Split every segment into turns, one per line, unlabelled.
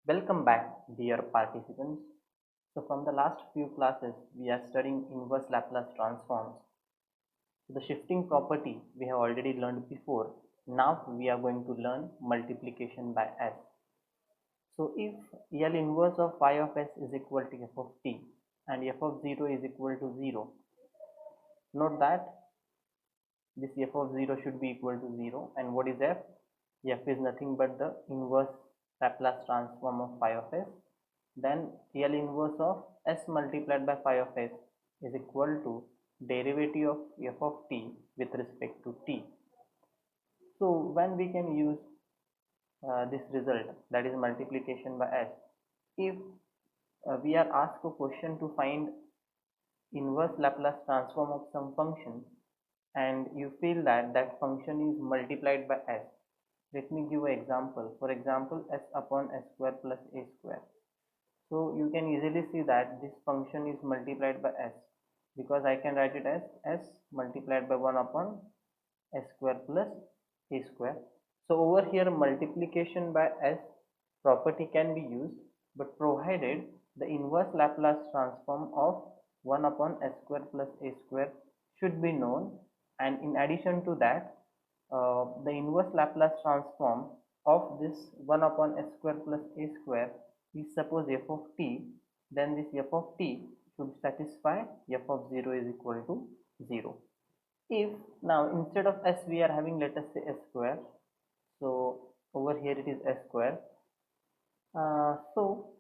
Welcome back, dear participants. So, from the last few classes, we are studying inverse Laplace transforms. So, the shifting property we have already learned before. Now, we are going to learn multiplication by s. So, if L inverse of phi of s is equal to f of t and f of 0 is equal to 0, note that this f of 0 should be equal to 0. And what is f? F is nothing but the inverse Laplace transform of phi of s. Then L inverse of s multiplied by phi of s is equal to derivative of f of t with respect to t. So when we can use this result, that is multiplication by s, if we are asked a question to find inverse Laplace transform of some function and you feel that that function is multiplied by s. Let me give an example. For example, s upon s square plus a square. So you can easily see that this function is multiplied by s, because I can write it as s multiplied by 1 upon s square plus a square. So over here multiplication by s property can be used, but provided the inverse Laplace transform of 1 upon s square plus a square should be known, and in addition to that the inverse Laplace transform of this 1 upon s square plus a square is suppose f of t, then this f of t should satisfy f of 0 is equal to 0. If now instead of s we are having, let us say, s square, so over here it is s square. So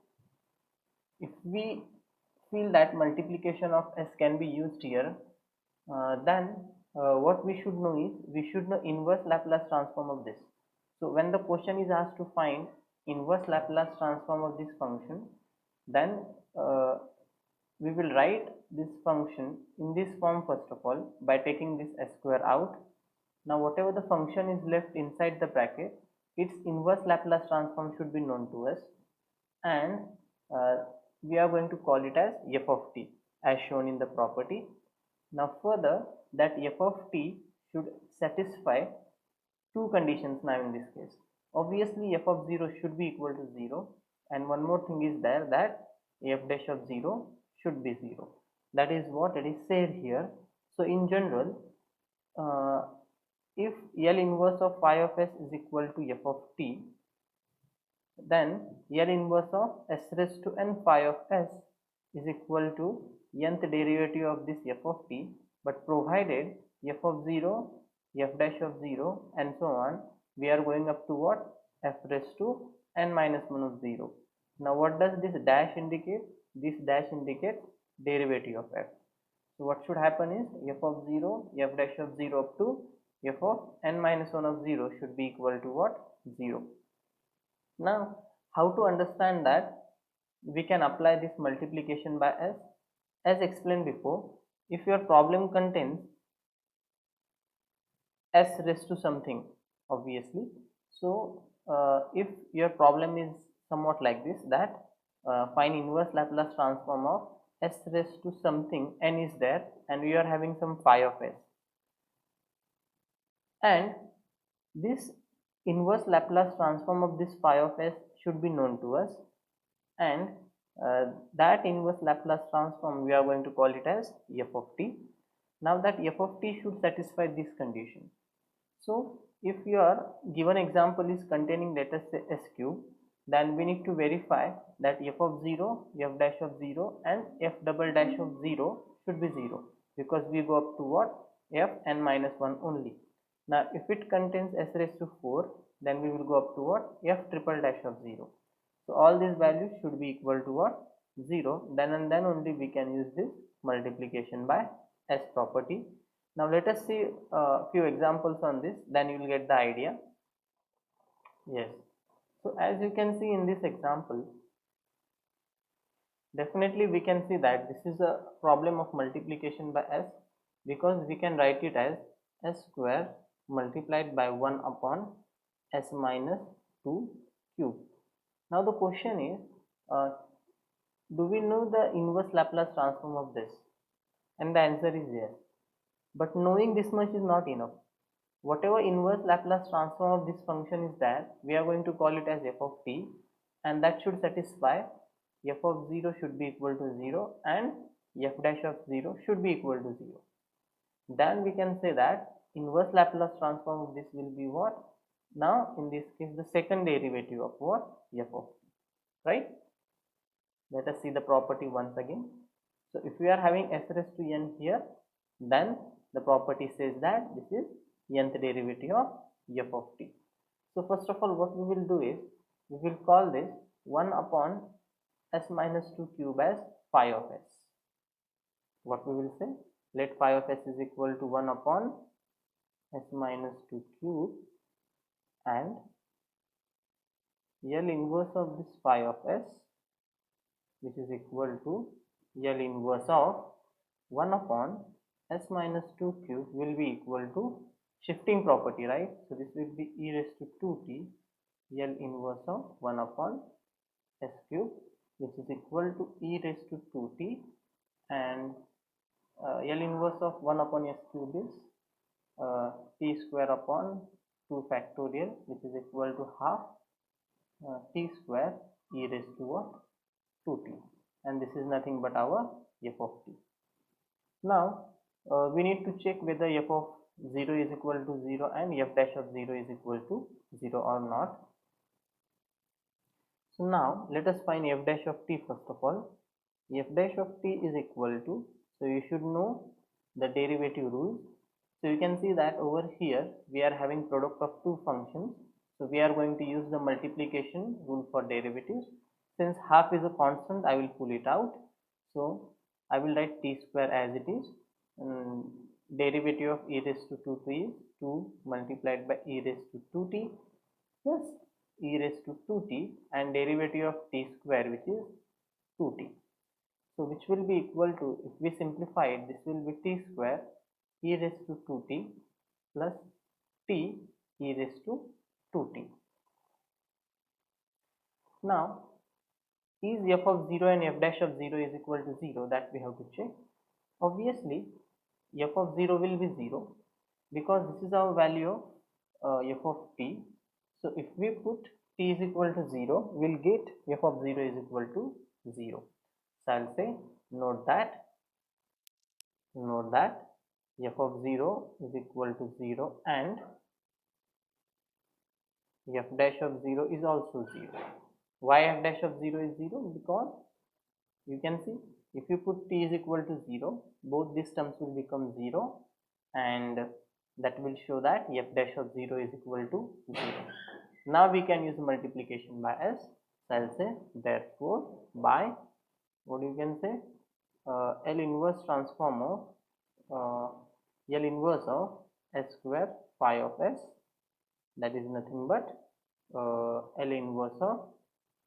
if we feel that multiplication of s can be used here, then what we should know is we should know inverse Laplace transform of this. So when the question is asked to find inverse Laplace transform of this function, then we will write this function in this form first of all by taking this s square out. Now whatever the function is left inside the bracket, its inverse Laplace transform should be known to us, and uh, we are going to call it as f of t as shown in the property. Now further, that f of t should satisfy two conditions now in this case. Obviously f of 0 should be equal to 0, and one more thing is there, that f dash of 0 should be 0. That is what it is said here. So in general, uh, if L inverse of phi of s is equal to f of t, then L inverse of s raised to n phi of s is equal to nth derivative of this f of t, but provided f of 0, f dash of 0 and so on, we are going up to what? F raised to n minus 1 of 0. Now what does this dash indicate? This dash indicates derivative of f. So what should happen is f of 0, f dash of 0 up to f of n minus 1 of 0 should be equal to what? 0. Now, how to understand that we can apply this multiplication by s? As explained before, if your problem contains s raised to something, obviously, so if your problem is somewhat like this, that find inverse Laplace transform of s raised to something n is there, and we are having some phi of s, and this inverse Laplace transform of this phi of s should be known to us, and that inverse Laplace transform we are going to call it as f of t. Now that f of t should satisfy this condition. So if your given example is containing, let us say, s cube, then we need to verify that f of 0, f dash of 0 and f double dash of 0 should be 0, because we go up to what? F n minus 1 only. Now if it contains s raised to 4, then we will go up to what? F triple dash of 0. So all these values should be equal to what? 0. Then and then only we can use this multiplication by s property. Now let us see a few examples on this, then you will get the idea. Yes. So as you can see in this example, definitely we can see that this is a problem of multiplication by s, because we can write it as s square multiplied by 1 upon s minus 2 cube. Now the question is, do we know the inverse Laplace transform of this? And the answer is yes. But knowing this much is not enough. Whatever inverse Laplace transform of this function is there, we are going to call it as f of t, and that should satisfy f of 0 should be equal to 0 and f dash of 0 should be equal to 0. Then we can say that inverse Laplace transform of this will be what? Now in this case the second derivative of what? F of t, right? Let us see the property once again. So if we are having s raised to n here, then the property says that this is nth derivative of f of t. So first of all, what we will do is we will call this 1 upon s minus 2 cube as phi of s. What we will say? Let phi of s is equal to 1 upon s minus 2 cube, and L inverse of this phi of s, which is equal to L inverse of 1 upon s minus 2 cube will be equal to shifting property, right? So this will be e raised to 2t L inverse of 1 upon s cube, which is equal to e raised to 2t, and L inverse of 1 upon s cube is t square upon 2 factorial, which is equal to half t square e raised to what? 2t, and this is nothing but our f of t. Now we need to check whether f of 0 is equal to 0 and f dash of 0 is equal to 0 or not. So now let us find f dash of t first of all. F dash of t is equal to, so you should know the derivative rules. So you can see that over here we are having product of two functions. So we are going to use the multiplication rule for derivatives. Since half is a constant, I will pull it out. So I will write t square as it is. Derivative of e raised to 2t is 2 multiplied by e raised to 2t plus e raised to 2t, and derivative of t square, which is 2t. So which will be equal to, if we simplify it, this will be t square e raised to 2t plus t e raised to 2t. Now is f of 0 and f dash of 0 is equal to 0, that we have to check. Obviously f of 0 will be 0 because this is our value of f of t. So if we put t is equal to 0, we'll get f of 0 is equal to 0. So I'll say note that f of 0 is equal to 0 and f dash of 0 is also 0. Why f dash of 0 is 0? Because you can see if you put t is equal to 0, both these terms will become 0, and that will show that f dash of 0 is equal to 0. Now we can use multiplication by s. So I'll say therefore by, what you can say, L inverse transform of L inverse of s square phi of s, that is nothing but L inverse of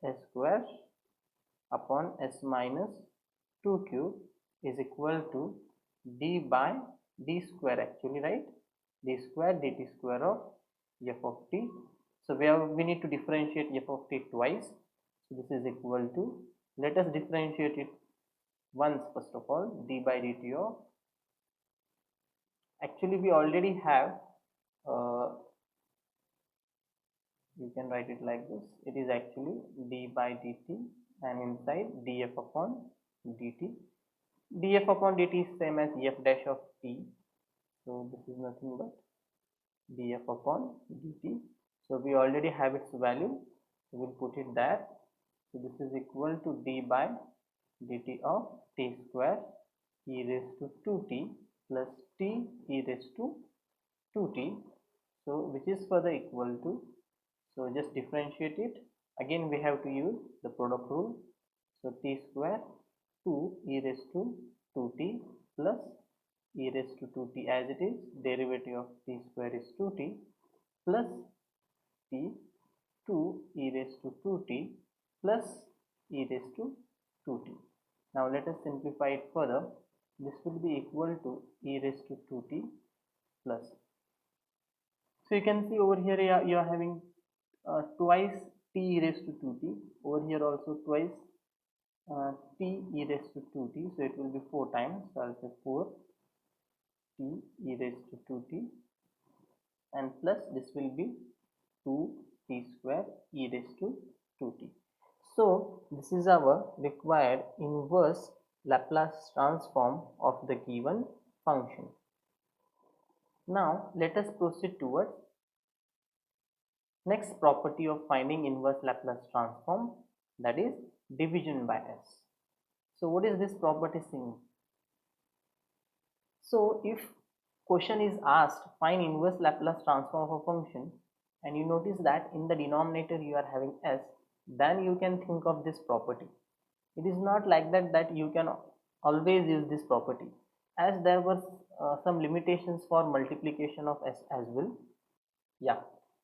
s square upon s minus 2 cube is equal to d by d square, actually, right? D square dt square of f of t. So we need to differentiate f of t twice. So this is equal to, let us differentiate it once first of all, d by dt of, actually we already have you can write it like this, it is actually d by dt and inside df upon dt. Df upon dt is same as f dash of t, so this is nothing but df upon dt. So we already have its value, so we'll put it there. So this is equal to d by dt of t square e raised to 2t plus t e raised to 2t, so which is further equal to, so just differentiate it. Again we have to use the product rule. So t square 2 e raised to 2t plus e raised to 2t as it is, derivative of t square is 2t plus t 2 e raised to 2t plus e raised to 2t. Now let us simplify it further. This will be equal to e raised to 2t plus. So you can see over here you are having twice t e raised to 2t. Over here also twice t e raised to 2t. So it will be 4 times. So I'll say 4 t e raised to 2t, and plus this will be 2 t square e raised to 2t. So this is our required inverse Laplace transform of the given function. Now let us proceed towards next property of finding inverse Laplace transform, that is division by s. So what is this property saying? So if question is asked find inverse Laplace transform of a function and you notice that in the denominator you are having s, then you can think of this property. It is not like that you can always use this property, as there were some limitations for multiplication of s as well. Yeah,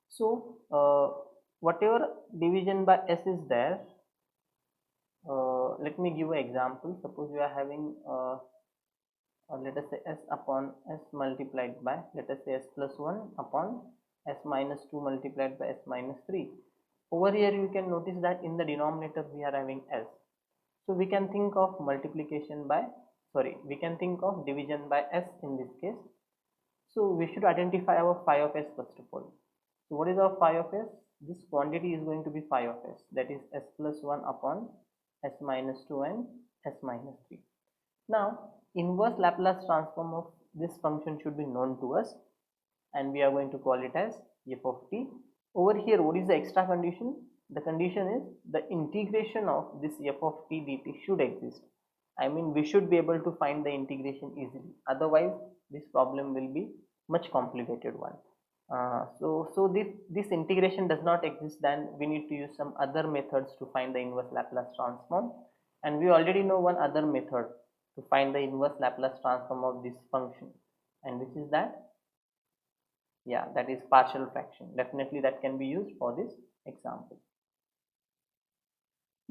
so whatever division by s is there, let me give an example. Suppose we are having let us say s upon s multiplied by, let us say s plus 1 upon s minus 2 multiplied by s minus 3. Over here you can notice that in the denominator we are having s. So we can think of multiplication by, we can think of division by s in this case. So we should identify our phi of s first of all. So what is our phi of s? This quantity is going to be phi of s, that is s plus 1 upon s minus 2 and s minus 3. Now inverse Laplace transform of this function should be known to us, and we are going to call it as f of t. Over here, what is the extra condition? The condition is the integration of this f of t dt should exist. I mean, we should be able to find the integration easily. Otherwise, this problem will be much complicated one. So this integration does not exist, then we need to use some other methods to find the inverse Laplace transform. And we already know one other method to find the inverse Laplace transform of this function. And which is that? Yeah, that is partial fraction. Definitely that can be used for this example.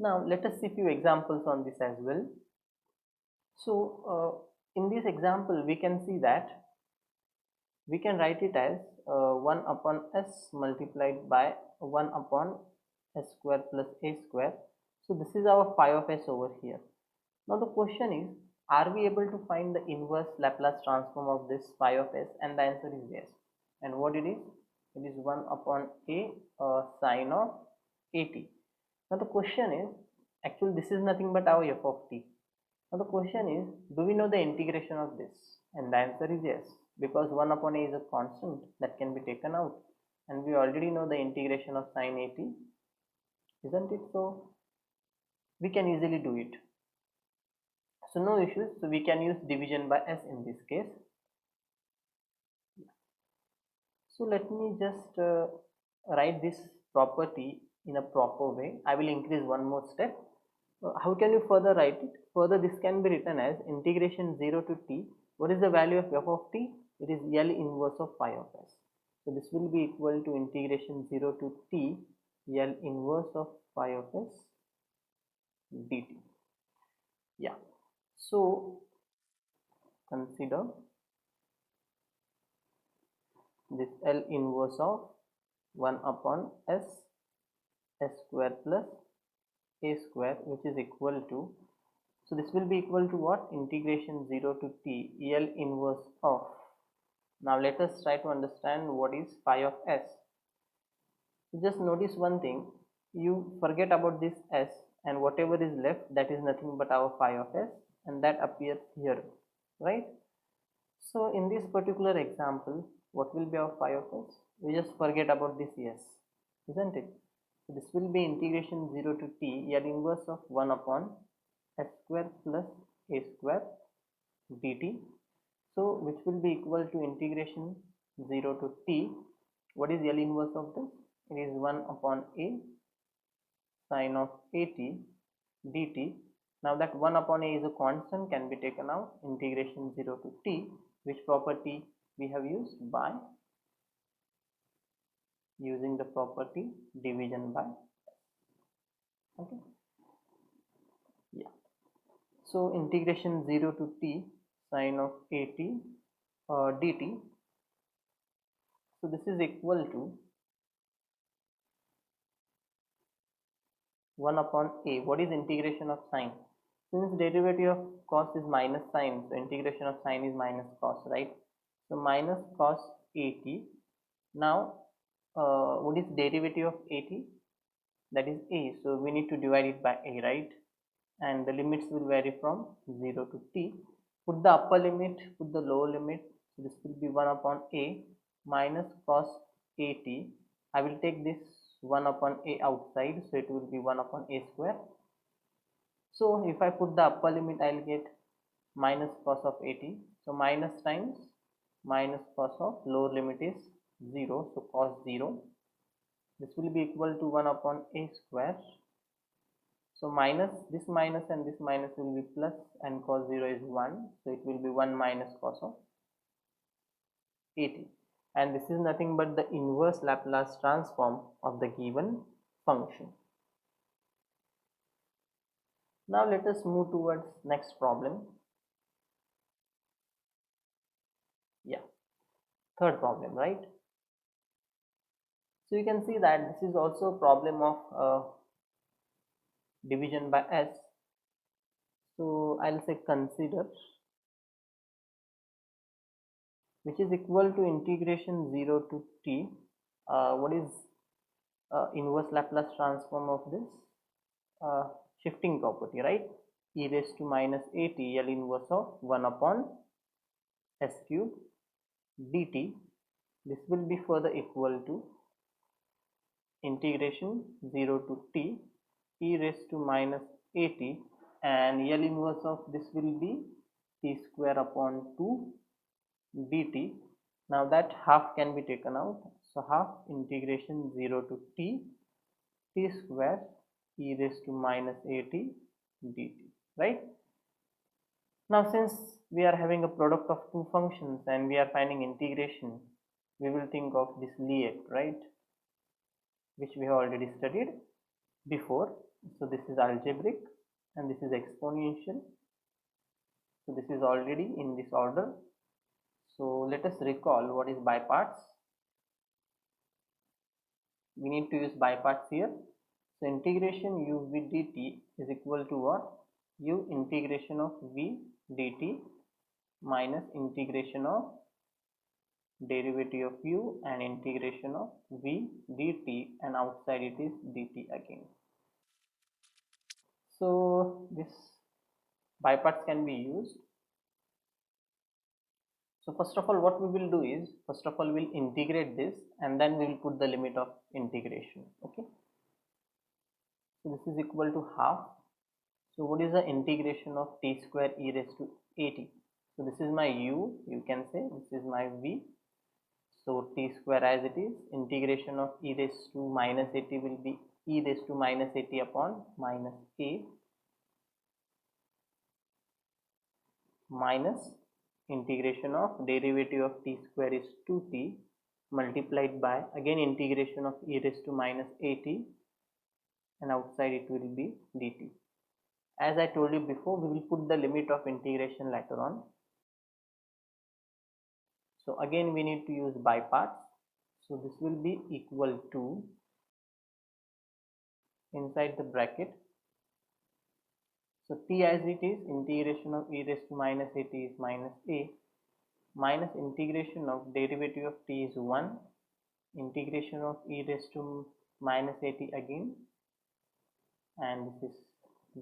Now let us see few examples on this as well. So in this example we can see that we can write it as 1 upon s multiplied by 1 upon s square plus a square. So this is our phi of s over here. Now the question is, are we able to find the inverse Laplace transform of this phi of s? And the answer is yes. And what it is? It is 1 upon a sine of at. Now the question is, actually this is nothing but our f of t. Now the question is, do we know the integration of this? And the answer is yes, because 1 upon a is a constant that can be taken out, and we already know the integration of sine at, isn't it? So we can easily do it. So no issues. So we can use division by s in this case. So let me just write this property in a proper way. I will increase one more step. How can you further write it? Further, this can be written as integration 0 to t. What is the value of f of t? It is L inverse of phi of s. So this will be equal to integration 0 to t L inverse of phi of s dt. Yeah. So consider this L inverse of 1 upon s square plus a square, which is equal to, so this will be equal to what? Integration 0 to t L inverse of. Now let us try to understand what is phi of s. So just notice one thing, you forget about this s, and whatever is left, that is nothing but our phi of s, and that appears here, right? So in this particular example, what will be our phi of s? We just forget about this s, isn't it? So this will be integration 0 to t L inverse of 1 upon s square plus a square dt. So which will be equal to integration 0 to t. What is L inverse of this? It is 1 upon a sine of at dt. Now that 1 upon a is a constant, can be taken out. Integration 0 to t, which property we have used? By using the property division by. Okay. Yeah. So integration 0 to t sine of at dt. So this is equal to 1 upon a. What is integration of sine? Since derivative of cos is minus sine, so integration of sine is minus cos, right? So minus cos at. Now what is derivative of at? that is a, so we need to divide it by a, right? And the limits will vary from 0 to t. Put the upper limit, put the lower limit. So this will be 1 upon a minus cos at. I will take this 1 upon a outside, so it will be 1 upon a square. So if I put the upper limit, I will get minus cos of at. So minus times minus cos of lower limit is 0, so cos 0. This will be equal to 1 upon a square. So minus and this minus will be plus, and cos 0 is 1, so it will be 1 minus cos of 80. And this is nothing but the inverse Laplace transform of the given function. Now let us move towards next problem. Yeah, third problem, right? So you can see that this is also a problem of division by s. So I'll say consider, which is equal to integration 0 to t. What is inverse Laplace transform of this shifting property, right? E raised to minus at L inverse of 1 upon s cube dt. This will be further equal to integration 0 to t e raised to minus at, and L inverse of this will be t square upon 2 dt. Now that half can be taken out, so half integration 0 to t square e raised to minus at dt, right? Now since we are having a product of two functions and we are finding integration, we will think of this LIET, right, which we have already studied before. So this is algebraic and this is exponential, so this is already in this order. So let us recall what is by parts. We need to use by parts here. So integration u v dt is equal to what? U integration of v dt minus integration of derivative of u and integration of v dt, and outside it is dt again. So this by parts can be used. So first of all, what we will do is, first of all we will integrate this and then we will put the limit of integration. Okay, so this is equal to half. So what is the integration of t square e raised to at? So this is my u, you can say this is my v. So t square as it is, integration of e raised to minus at will be e raised to minus at upon minus a minus integration of derivative of t square is 2t multiplied by again integration of e raised to minus at, and outside it will be dt. As I told you before, we will put the limit of integration later on. So again we need to use by parts. So this will be equal to, inside the bracket, so t as it is, integration of e raised to minus at is minus a minus integration of derivative of t is 1, integration of e raised to minus at again, and this is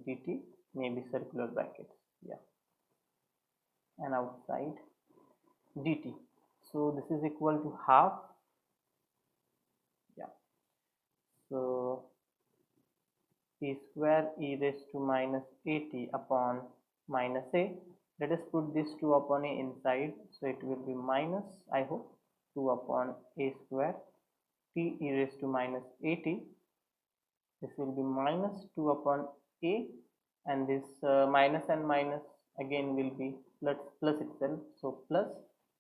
dt, maybe circular brackets, yeah, and outside dt. So this is equal to half, yeah. So t square e raised to minus at upon minus a. Let us put this 2 upon a inside, so it will be minus, I hope, 2 upon a square t e raised to minus at. This will be minus 2 upon a, and this minus and minus again will be plus itself, so plus,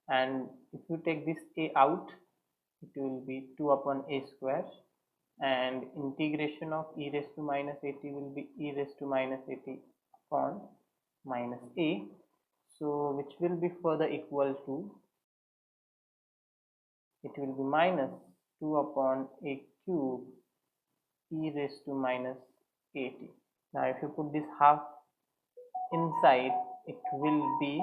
and if you take this a out, it will be 2 upon a square, and integration of e raised to minus at will be e raised to minus at upon minus a, so which will be further equal to, it will be minus 2 upon a cube e raised to minus at. Now if you put this half inside, it will be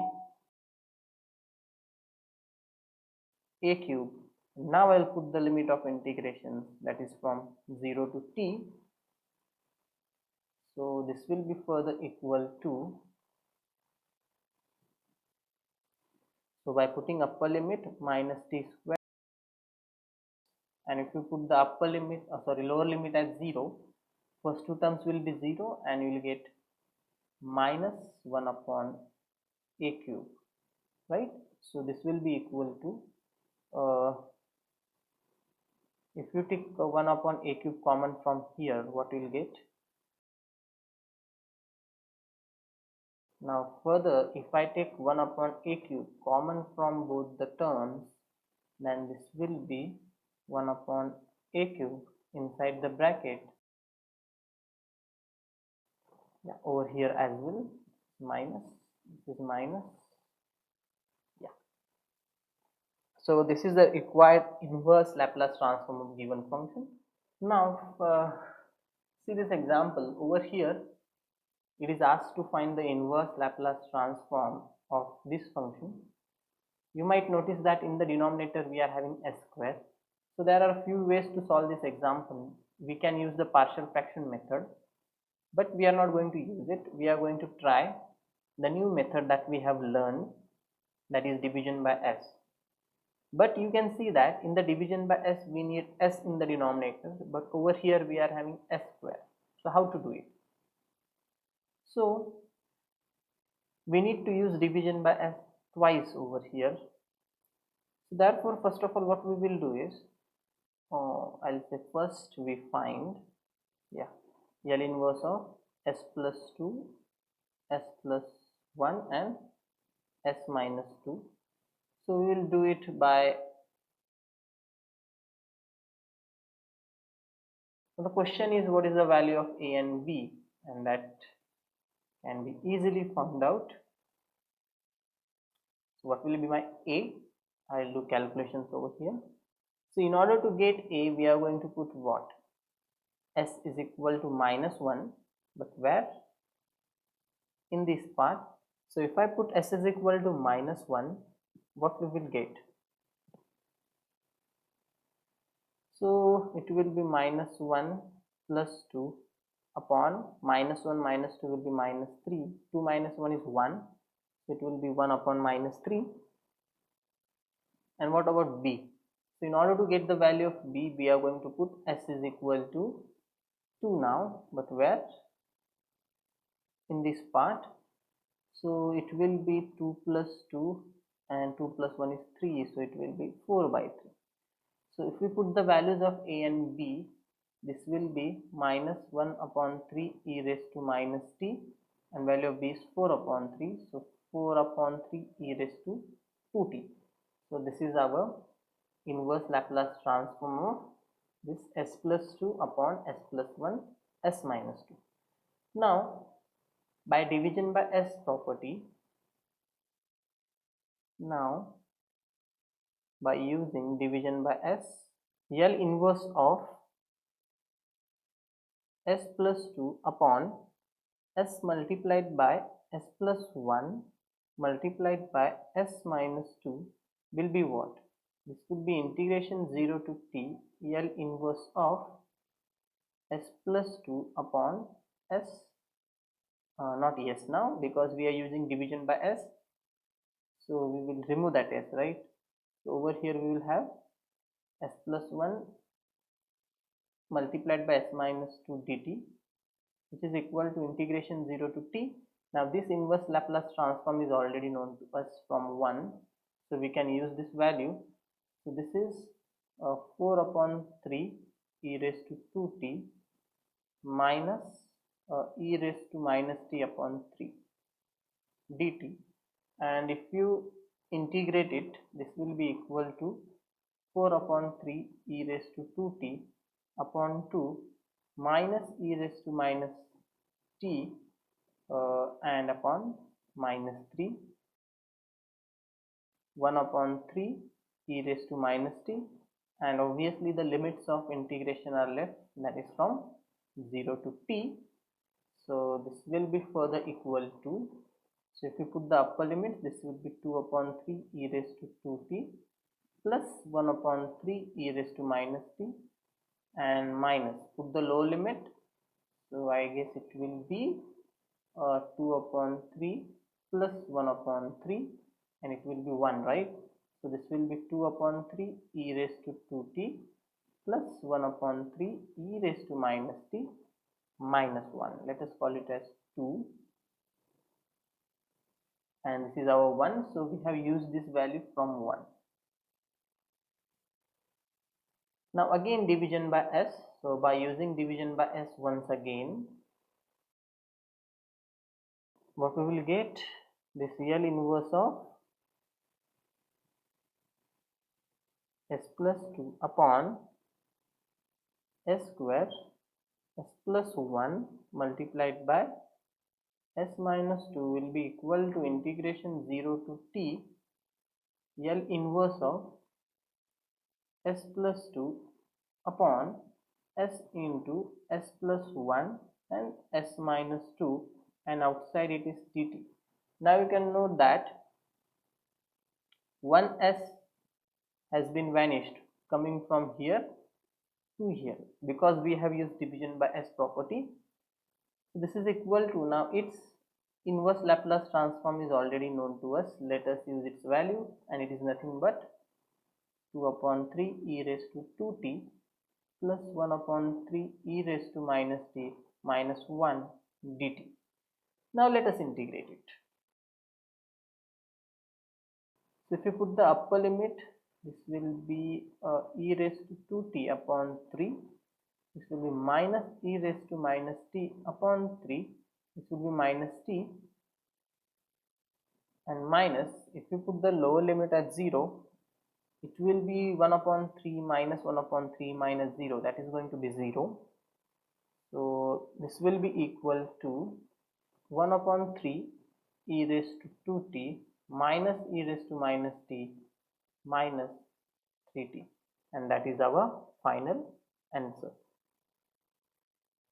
a cube. Now I'll put the limit of integration, that is from 0 to t. So this will be further equal to, so by putting upper limit minus t square, and if you put the upper limit, lower limit as 0, first two terms will be 0 and you will get minus 1 upon a cube, right? So this will be equal to, if you take 1 upon a cube common from here, what you will get? Now further, if I take 1 upon a cube common from both the terms, then this will be 1 upon a cube inside the bracket. Yeah, over here as well, minus, this is minus. Yeah. So this is the required inverse Laplace transform of given function. Now see this example over here. It is asked to find the inverse Laplace transform of this function. You might notice that in the denominator we are having s square. So there are a few ways to solve this example. We can use the partial fraction method, but we are not going to use it. We are going to try the new method that we have learned, that is division by s. But you can see that in the division by s we need s in the denominator, but over here we are having s square. So how to do it? So we need to use division by s twice over here. So therefore, first of all, what we will do is, I'll say first we find, L inverse of s plus 2, s plus 1 and s minus 2. So we will do it by, so the question is what is the value of a and b, and that can be easily found out. So what will be my a? I'll do calculations over here. So in order to get a, we are going to put what? S is equal to minus 1, but where? In this part. So if I put s is equal to minus 1, what we will get? So it will be minus 1 plus 2 upon minus 1 minus 2 will be minus 3. 2 minus 1 is 1. So it will be 1 upon minus 3. And what about b? So in order to get the value of b, we are going to put s is equal to 2 now, but where? In this part. So it will be 2 plus 2 and 2 plus 1 is 3, so it will be 4 by 3. So if we put the values of a and b, this will be minus 1 upon 3 e raised to minus t, and value of b is 4 upon 3, so 4 upon 3 e raised to 2t. So this is our inverse Laplace transform of this s plus 2 upon s plus 1 s minus 2. Now by division by s property, now by using division by s, L inverse of s plus 2 upon s multiplied by s plus 1 multiplied by s minus 2 will be what? This would be integration 0 to t L inverse of s plus 2 upon s, not s now because we are using division by s, so we will remove that s, right? So over here we will have s plus 1 multiplied by s minus 2 dt, which is equal to integration 0 to t. Now this inverse Laplace transform is already known to us from 1, so we can use this value. So this is 4 upon 3 e raised to 2t minus e raised to minus t upon 3 dt, and if you integrate it, this will be equal to 4 upon 3 e raised to 2t upon 2 minus e raised to minus t and upon minus 3, 1 upon 3 e raised to minus t, and obviously the limits of integration are left, that is from 0 to t. So this will be further equal to, so if you put the upper limit, this will be 2 upon 3 e raised to 2t plus 1 upon 3 e raised to minus t, and minus, put the lower limit, So I guess it will be 2 upon 3 plus 1 upon 3, and it will be 1, right? So this will be 2 upon 3 e raised to 2t plus 1 upon 3 e raised to minus t minus 1. Let us call it as 2, and this is our 1, so we have used this value from 1. Now again division by s. So by using division by s once again, what we will get? This real inverse of s plus 2 upon s square s plus 1 multiplied by s minus 2 will be equal to integration 0 to t L inverse of s plus 2 upon s into s plus 1 and s minus 2, and outside it is dt. Now you can note that one s has been vanished coming from here to here because we have used division by s property. So this is equal to, now its inverse Laplace transform is already known to us. Let us use its value, and it is nothing but 2 upon 3 e raised to 2t plus 1 upon 3 e raised to minus t minus 1 dt. Now let us integrate it. So if you put the upper limit, this will be e raised to 2t upon 3. This will be minus e raised to minus t upon 3. This will be minus t, and minus, if you put the lower limit at 0, it will be 1 upon 3 minus 1 upon 3 minus 0, that is going to be 0. So this will be equal to 1 upon 3 e raised to 2t minus e raised to minus t minus 3t, and that is our final answer.